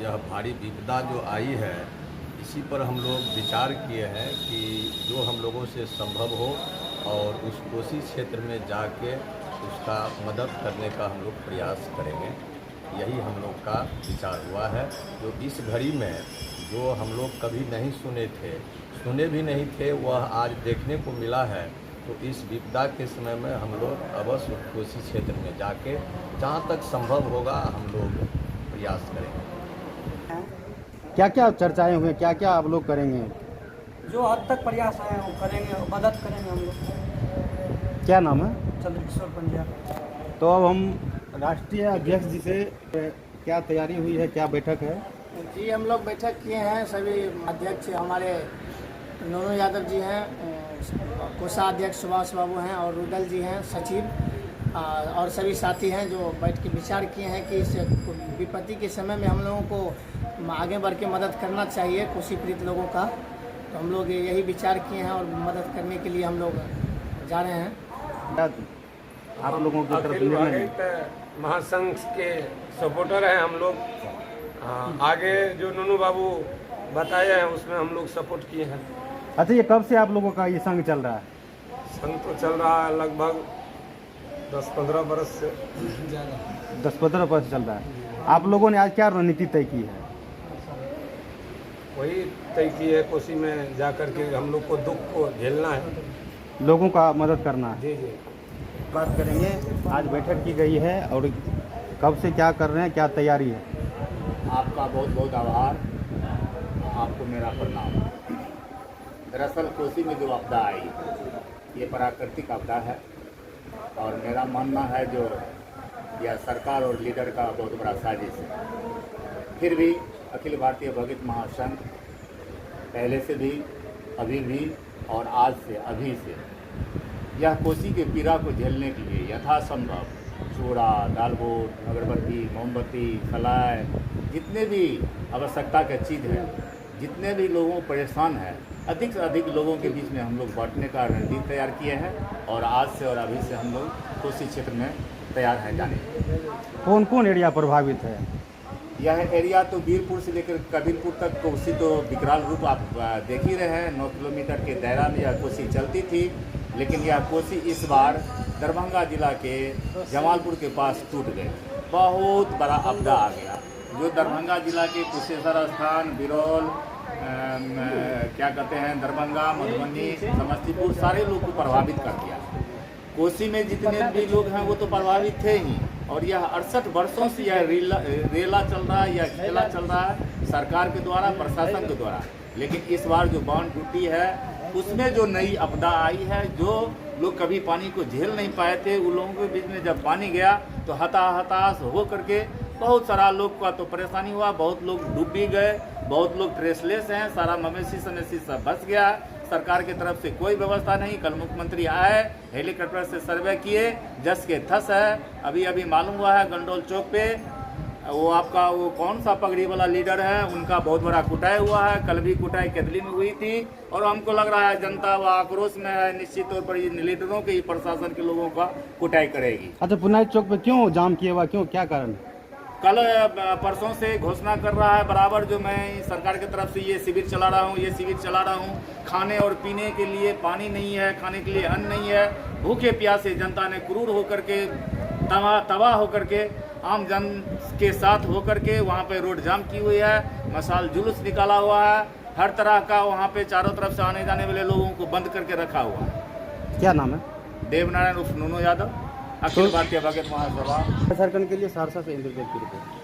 यह भारी विपदा जो आई है, इसी पर हम लोग विचार किए हैं कि जो हम लोगों से संभव हो और उस कोसी क्षेत्र में जाके उसका मदद करने का हम लोग प्रयास करेंगे। यही हम लोग का विचार हुआ है। जो इस घड़ी में जो हम लोग कभी नहीं सुने भी नहीं थे, वह आज देखने को मिला है। तो इस विपदा के समय में हम लोग अवश्य कोसी क्षेत्र में जाके जहाँ तक संभव होगा हम लोग प्रयास करेंगे। क्या क्या चर्चाएं हुई, क्या क्या आप लोग करेंगे? जो हद तक प्रयास है वो करेंगे, मदद करेंगे हम लोग। क्या नाम है? चंद्रकिशोर पंड्या। तो अब हम राष्ट्रीय अध्यक्ष जी से क्या तैयारी हुई है, क्या बैठक है? जी हम लोग बैठक किए हैं, सभी अध्यक्ष हमारे नूनू यादव जी हैं, कोषाध्यक्ष सुभाष बाबू हैं और रुदल जी हैं सचिव, और सभी साथी हैं जो बैठ के विचार किए हैं कि इस विपत्ति के समय में हम लोगों को आगे बढ़ के मदद करना चाहिए कोसी पीड़ित लोगों का। तो हम लोग यही विचार किए हैं और मदद करने के लिए हम लोग जा रहे हैं। आप लोगों की तरफ अखिल भारत महासंघ के सपोर्टर हैं हम लोग। आगे जो नूनू बाबू बताए हैं उसमें हम लोग सपोर्ट किए हैं। अच्छा, ये कब से आप लोगों का ये संघ चल रहा है? संघ तो चल रहा है लगभग 10-15 बरस से ज़्यादा। 10-15 वर्ष चल रहा है। आप लोगों ने आज क्या रणनीति तय की है? वही तय की है, कोसी में जा कर के हम लोग को दुख को झेलना है, लोगों का मदद करना है। जी जी। बात करेंगे, आज बैठक की गई है और कब से क्या कर रहे हैं, क्या तैयारी है? आपका बहुत बहुत आभार, आपको मेरा प्रणाम। दरअसल कोसी में जो आपदा आई ये प्राकृतिक आपदा है और मेरा मानना है जो यह सरकार और लीडर का बहुत बड़ा साजिश है। फिर भी अखिल भारतीय भगत महासंघ पहले से भी, अभी भी और आज से, अभी से यह कोसी के पीड़ा को झेलने के लिए यथासंभव चूड़ा, दालबोट, अगरबत्ती, मोमबत्ती, सलाई, जितने भी आवश्यकता की चीज़ है, जितने भी लोगों परेशान है, अधिक से अधिक लोगों के बीच में हम लोग बांटने का रणनीति तैयार किए हैं और आज से और अभी से हम लोग कोसी क्षेत्र में तैयार हैं जाने। कौन कौन एरिया प्रभावित है? यह एरिया तो वीरपुर से लेकर कबीरपुर तक कोसी तो विकराल रूप आप देख ही रहे हैं। 9 किलोमीटर के दायरा में यह कोसी चलती थी, लेकिन यह कोसी इस बार दरभंगा जिला के जमालपुर के पास टूट गए। बहुत बड़ा आपदा आ गया जो दरभंगा जिला के कुशेश्वर स्थान, बिरौल, क्या कहते हैं, दरभंगा, मधुबनी, समस्तीपुर सारे लोग को प्रभावित कर दिया। कोसी में जितने भी लोग हैं वो तो प्रभावित थे ही, और यह 68 वर्षों से यह रेला चल रहा है, यह खेला चल रहा है सरकार के द्वारा, प्रशासन के द्वारा। लेकिन इस बार जो बांध टूटी है उसमें जो नई आपदा आई है, जो लोग कभी पानी को झेल नहीं पाए थे, उन लोगों के बीच में जब पानी गया तो हताहताश हो करके बहुत सारा लोग का तो परेशानी हुआ, बहुत लोग डूब भी गए, बहुत लोग ट्रेसलेस हैं, सारा मवेशी समेशी सब बच गया। सरकार की तरफ से कोई व्यवस्था नहीं। कल मुख्यमंत्री आए, हेलीकॉप्टर से सर्वे किए, जस के थस है। अभी अभी मालूम हुआ है गंडोल चौक पे वो आपका वो कौन सा पगड़ी वाला लीडर है, उनका बहुत बड़ा कुटाई हुआ है। कल भी कुटाई केदली में हुई थी और हमको लग रहा है जनता व आक्रोश में है। निश्चित तौर पर इन लीडरों के ही प्रशासन के लोगों का कुटाई करेगी। अच्छा, पुनाई चौक पे क्यों जाम किया हुआ, क्यों, क्या कारण? कल परसों से घोषणा कर रहा है बराबर जो मैं सरकार की तरफ से ये शिविर चला रहा हूँ, ये शिविर चला रहा हूँ। खाने और पीने के लिए पानी नहीं है, खाने के लिए अन्न नहीं है। भूखे प्यासे जनता ने क्रूर होकर के, तबाह होकर के, आम जन के साथ होकर के वहाँ पे रोड जाम की हुई है। मशाल जुलूस निकाला हुआ है, हर तरह का वहाँ पे चारों तरफ से आने जाने वाले लोगों को बंद करके रखा हुआ है। क्या नाम है? देवनारायण उर्फ नूनू यादव, अखिल भारतीय भगत महासभा। झारखंड के लिए सहरसा से इंद्रदेव की रिपोर्ट।